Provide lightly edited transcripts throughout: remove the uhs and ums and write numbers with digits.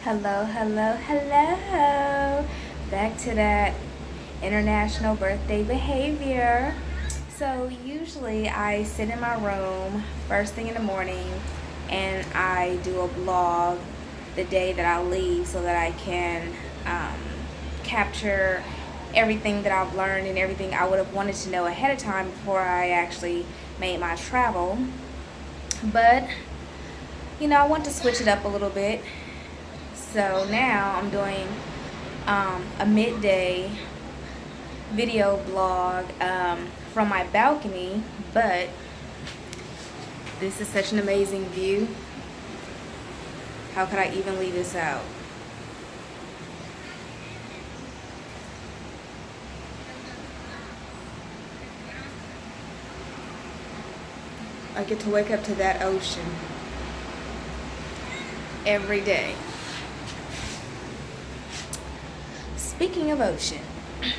Hello, hello, hello. Back to that international birthday behavior. So, usually I sit in my room first thing in the morning and I do a blog the day that I leave so that I can um, capture everything that I've learned and everything I would have wanted to know ahead of time before I actually made my travel. But, I want to switch it up a little bit. So now I'm doing a midday video blog from my balcony, but this is such an amazing view. How could I even leave this out? I get to wake up to that ocean every day. Speaking of ocean,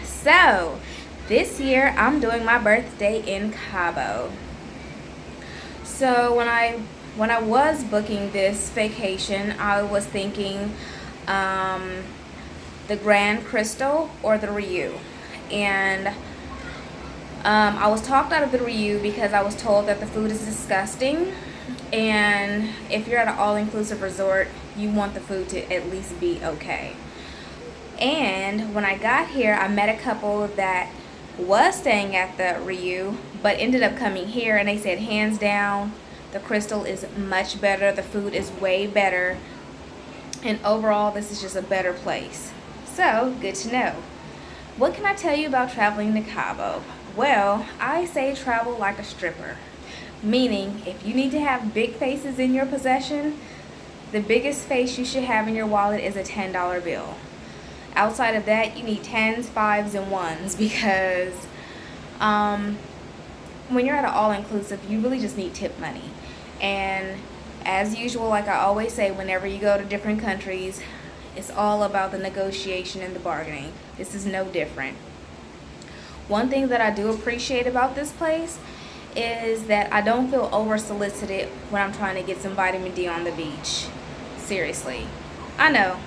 so this year I'm doing my birthday in Cabo. So when I was booking this vacation, I was thinking the Grand Crystal or the Rio, and I was talked out of the Rio because I was told that the food is disgusting, and if you're at an all-inclusive resort, you want the food to at least be okay. And when I got here, I met a couple that was staying at the Rio, but ended up coming here, and they said hands down, the Crystal is much better, the food is way better, and overall this is just a better place. So, good to know. What can I tell you about traveling to Cabo? Well, I say travel like a stripper. Meaning, if you need to have big faces in your possession, the biggest face you should have in your wallet is a $10 bill. Outside of that, you need tens, fives, and ones because when you're at an all-inclusive, you really just need tip money. And as usual, like I always say, whenever you go to different countries, it's all about the negotiation and the bargaining. This is no different. One thing that I do appreciate about this place is that I don't feel over-solicited when I'm trying to get some vitamin D on the beach. Seriously. I know.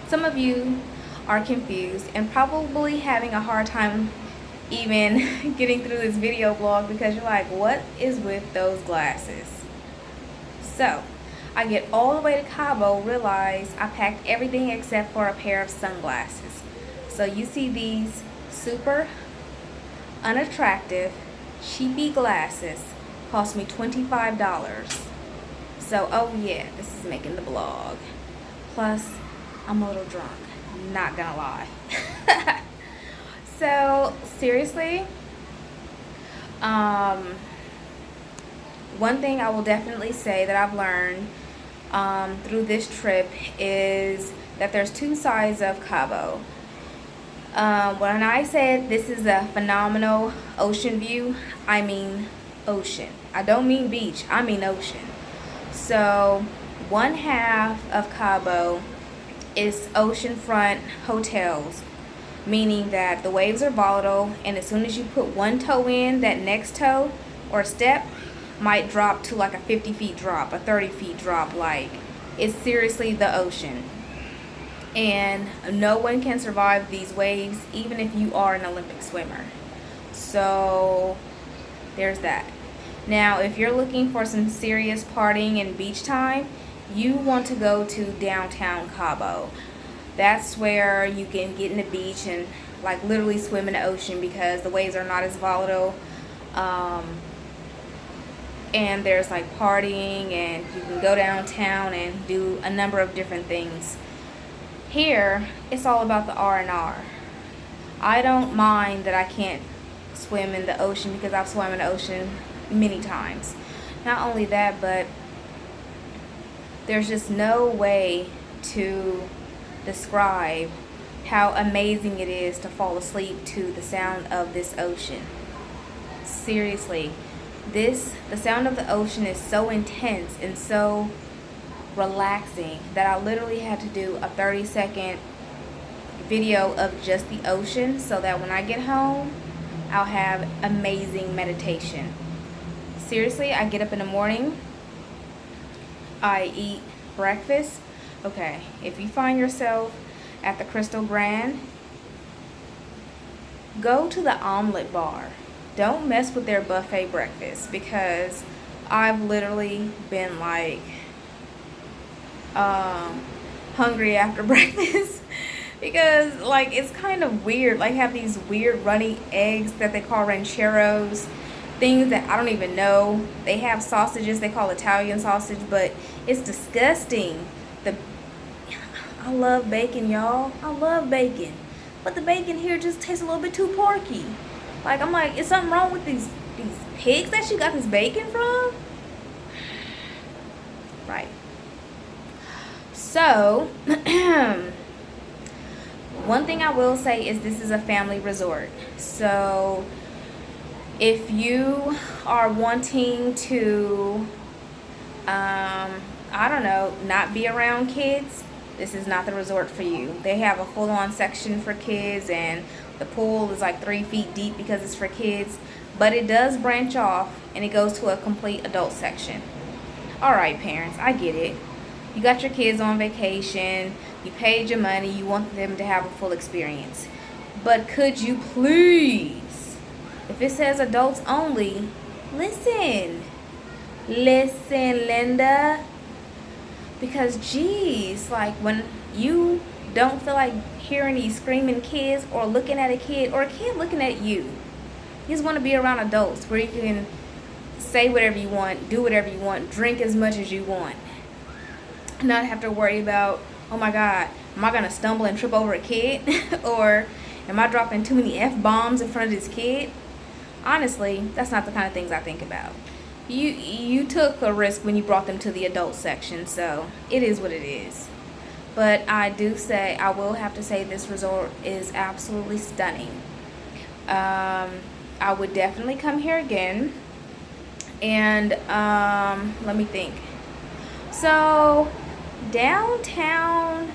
Some of you are confused and probably having a hard time even getting through this video blog because you're like, what is with those glasses? So, I get all the way to Cabo, realize I packed everything except for a pair of sunglasses. So you see these super unattractive, cheapy glasses cost me $25. So, oh yeah, this is making the blog. Plus, I'm a little drunk. Not gonna lie. So, seriously, one thing I will definitely say that I've learned through this trip is that there's two sides of Cabo. When I said this is a phenomenal ocean view, I mean ocean. I don't mean beach, I mean ocean. So, one half of Cabo is oceanfront hotels, meaning that the waves are volatile, and as soon as you put one toe in, that next toe or step might drop to like a 50 feet drop, a 30 feet drop. Like, it's seriously the ocean. And no one can survive these waves, even if you are an Olympic swimmer. So, there's that. Now, if you're looking for some serious partying and beach time, you want to go to downtown Cabo. That's where you can get in the beach and like literally swim in the ocean because the waves are not as volatile. And there's like partying, and you can go downtown and do a number of different things. Here, it's all about the R&R. I don't mind that I can't swim in the ocean because I've swum in the ocean many times. Not only that, but there's just no way to describe how amazing it is to fall asleep to the sound of this ocean. Seriously, the sound of the ocean is so intense and so relaxing that I literally had to do a 30-second video of just the ocean so that when I get home, I'll have amazing meditation. Seriously, I get up in the morning, I eat breakfast, Okay, if you find yourself at the Crystal Grand, go to the omelet bar. Don't mess with their buffet breakfast, because I've literally been like hungry after breakfast because like it's kind of weird. Like have these weird runny eggs that they call rancheros, things that I don't even know. They have sausages they call Italian sausage, but it's disgusting. The I love bacon, y'all. I love bacon, but the bacon here just tastes a little bit too porky. Like I'm like, is something wrong with these pigs that she got this bacon from? Right. So, one thing I will say is this is a family resort. So, if you are wanting to, I don't know, not be around kids, this is not the resort for you. They have a full-on section for kids, and the pool is like 3 feet deep because it's for kids. But it does branch off, and it goes to a complete adult section. All right, parents, I get it. You got your kids on vacation, you paid your money, you want them to have a full experience. But could you please, if it says adults only, listen, Linda. Because geez, like when you don't feel like hearing these screaming kids or looking at a kid or a kid looking at you, you just want to be around adults where you can say whatever you want, do whatever you want, drink as much as you want. Not have to worry about, oh my God, am I gonna stumble and trip over a kid? Or am I dropping too many F-bombs in front of this kid? Honestly, that's not the kind of things I think about. You took a risk when you brought them to the adult section, so it is what it is. But I will have to say this resort is absolutely stunning. I would definitely come here again. And let me think. So downtown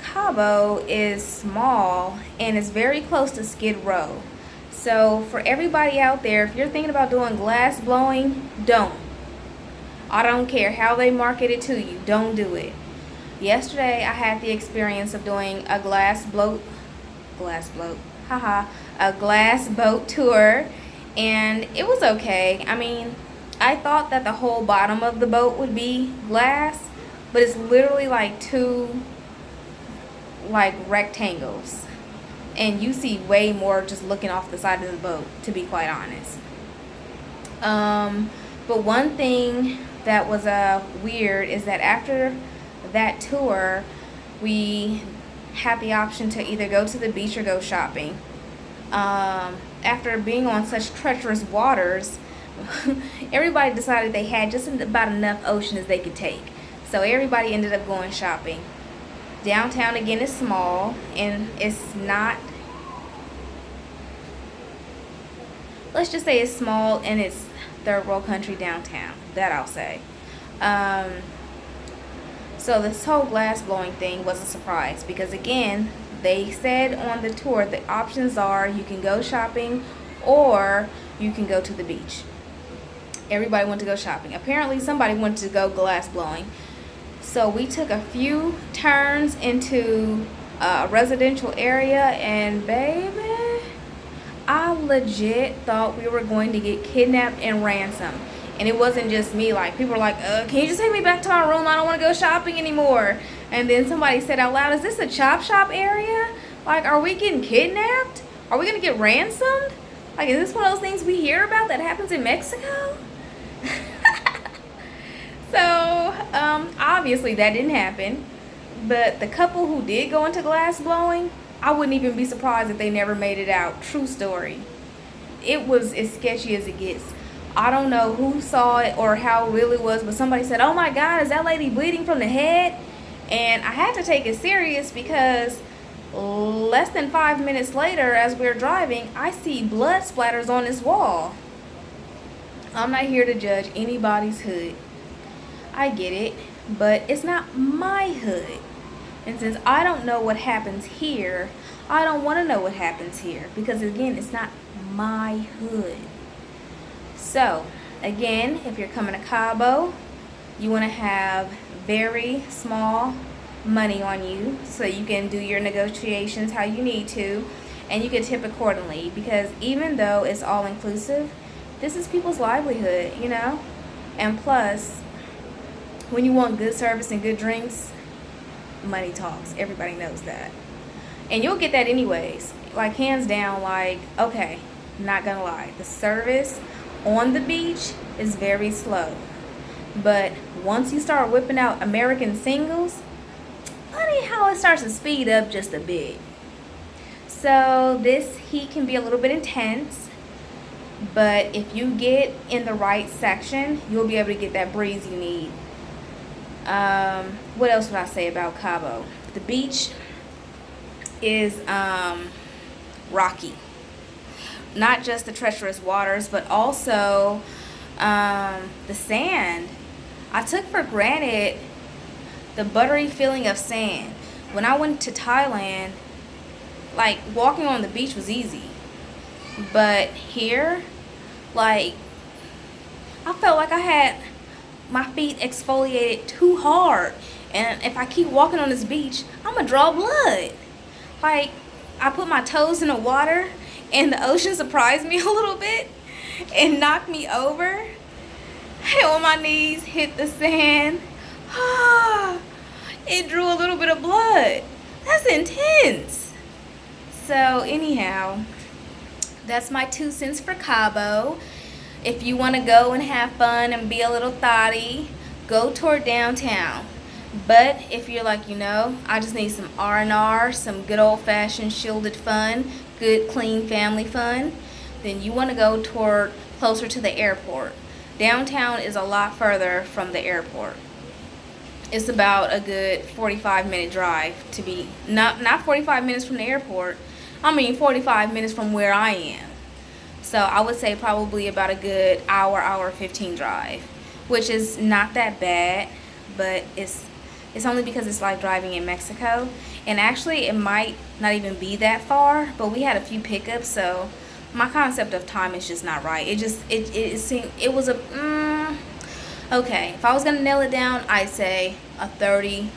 Cabo is small and it's very close to Skid Row. So for everybody out there, if you're thinking about doing glass blowing, don't. I don't care how they market it to you, don't do it. Yesterday I had the experience of doing a glass boat tour, and it was okay. I mean, I thought that the whole bottom of the boat would be glass, but it's literally like two like rectangles, and you see way more just looking off the side of the boat, to be quite honest. But one thing that was weird is that after that tour, we had the option to either go to the beach or go shopping. After being on such treacherous waters, everybody decided they had just about enough ocean as they could take. So everybody ended up going shopping. Downtown again is small, and it's not, let's just say it's small and it's third world country downtown, that I'll say. So this whole glass blowing thing was a surprise because again, they said on the tour the options are you can go shopping or you can go to the beach. Everybody wanted to go shopping. Apparently somebody wanted to go glass blowing. So we took a few turns into a residential area, and baby, I legit thought we were going to get kidnapped and ransomed. And it wasn't just me. Like, people were like, can you just take me back to my room? I don't want to go shopping anymore. And then somebody said out loud, is this a chop shop area? Like, are we getting kidnapped? Are we going to get ransomed? Like, is this one of those things we hear about that happens in Mexico? So, obviously that didn't happen. But the couple who did go into glass blowing, I wouldn't even be surprised if they never made it out. True story. It was as sketchy as it gets. I don't know who saw it or how real it was, but somebody said, oh my God, is that lady bleeding from the head? And I had to take it serious because less than 5 minutes later, as we were driving, I see blood splatters on this wall. I'm not here to judge anybody's hood. I get it, but it's not my hood. And since I don't know what happens here, I don't want to know what happens here because, again, it's not my hood. So, again, if you're coming to Cabo, You want to have very small money on you so you can do your negotiations how you need to, and you can tip accordingly, because even though it's all inclusive, this is people's livelihood, you know? And plus, when you want good service and good drinks, money talks. Everybody knows that. And you'll get that anyways. Like, hands down, like, okay, not gonna lie. The service on the beach is very slow. But once you start whipping out American singles, funny how it starts to speed up just a bit. So this heat can be a little bit intense, but if you get in the right section, you'll be able to get that breeze you need. What else would I say about Cabo? The beach is rocky. Not just the treacherous waters, but also the sand. I took for granted the buttery feeling of sand. When I went to Thailand, like, walking on the beach was easy. But here, like, I felt like I had my feet exfoliated too hard. And if I keep walking on this beach, I'm gonna draw blood. Like, I put my toes in the water and the ocean surprised me a little bit and knocked me over. And when my knees hit the sand, it drew a little bit of blood. That's intense. So anyhow, that's my 2 cents for Cabo. If you want to go and have fun and be a little thotty, go toward downtown. But if you're like, you know, I just need some R&R, some good old-fashioned shielded fun, good clean family fun, then you want to go toward closer to the airport. Downtown is a lot further from the airport. It's about a good 45-minute drive to be, not 45 minutes from the airport. I mean 45 minutes from where I am. So I would say probably about a good hour 15 drive, which is not that bad, but it's only because it's like driving in Mexico. And actually it might not even be that far, but we had a few pickups, so my concept of time is just not right. It seemed, it was okay, if I was gonna nail it down, I'd say a 30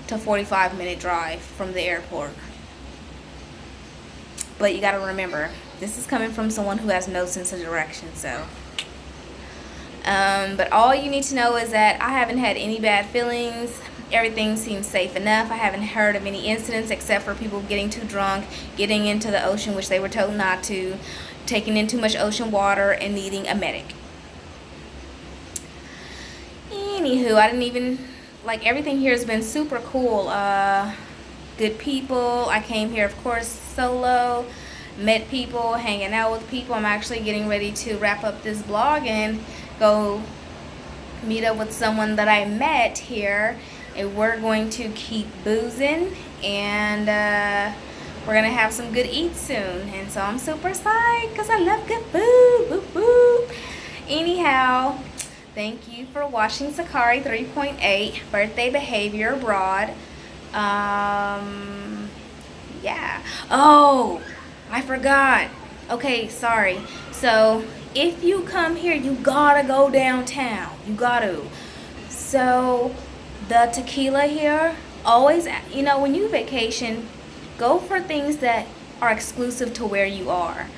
to 45 minute drive from the airport. But you gotta remember, this is coming from someone who has no sense of direction, so. But all you need to know is that I haven't had any bad feelings. Everything seems safe enough. I haven't heard of any incidents except for people getting too drunk, getting into the ocean, which they were told not to, taking in too much ocean water, and needing a medic. Anywho, I didn't even, like, everything here has been super cool. Good people. I came here, of course, solo. Met people, hanging out with people. I'm actually getting ready to wrap up this vlog and go meet up with someone that I met here, and we're going to keep boozing, and we're gonna have some good eats soon. And so I'm super psyched because I love good food. Boop, boop. Anyhow, thank you for watching Sakari 3.8 Birthday Behavior Abroad. Yeah. Oh, I forgot. Okay, sorry. So if you come here, you gotta go downtown. You gotta. So the tequila here, always, you know, when you vacation, go for things that are exclusive to where you are.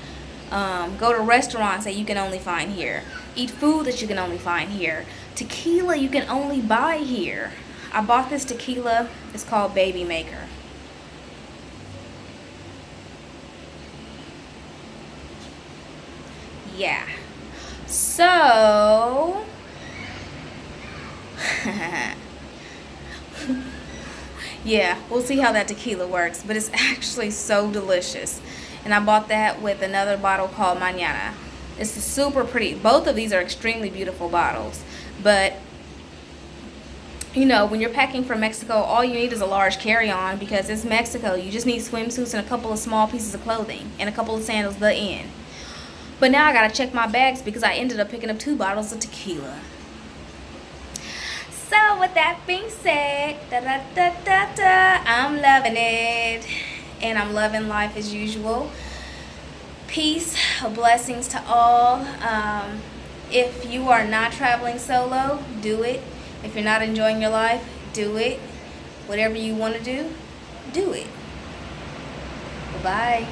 Go to restaurants that you can only find here. Eat food that you can only find here. Tequila you can only buy here. I bought this tequila. It's called Baby Maker. Yeah. So yeah, we'll see how that tequila works, but it's actually so delicious. And I bought that with another bottle called Mañana. It's super pretty. Both of these are extremely beautiful bottles, but you know, when you're packing from Mexico, all you need is a large carry-on because it's Mexico. You just need swimsuits and a couple of small pieces of clothing and a couple of sandals, the end. But now I gotta check my bags because I ended up picking up 2 bottles of tequila. So with that being said, I'm loving it. And I'm loving life as usual. Peace, blessings to all. If you are not traveling solo, do it. If you're not enjoying your life, do it. Whatever you want to do it. Bye.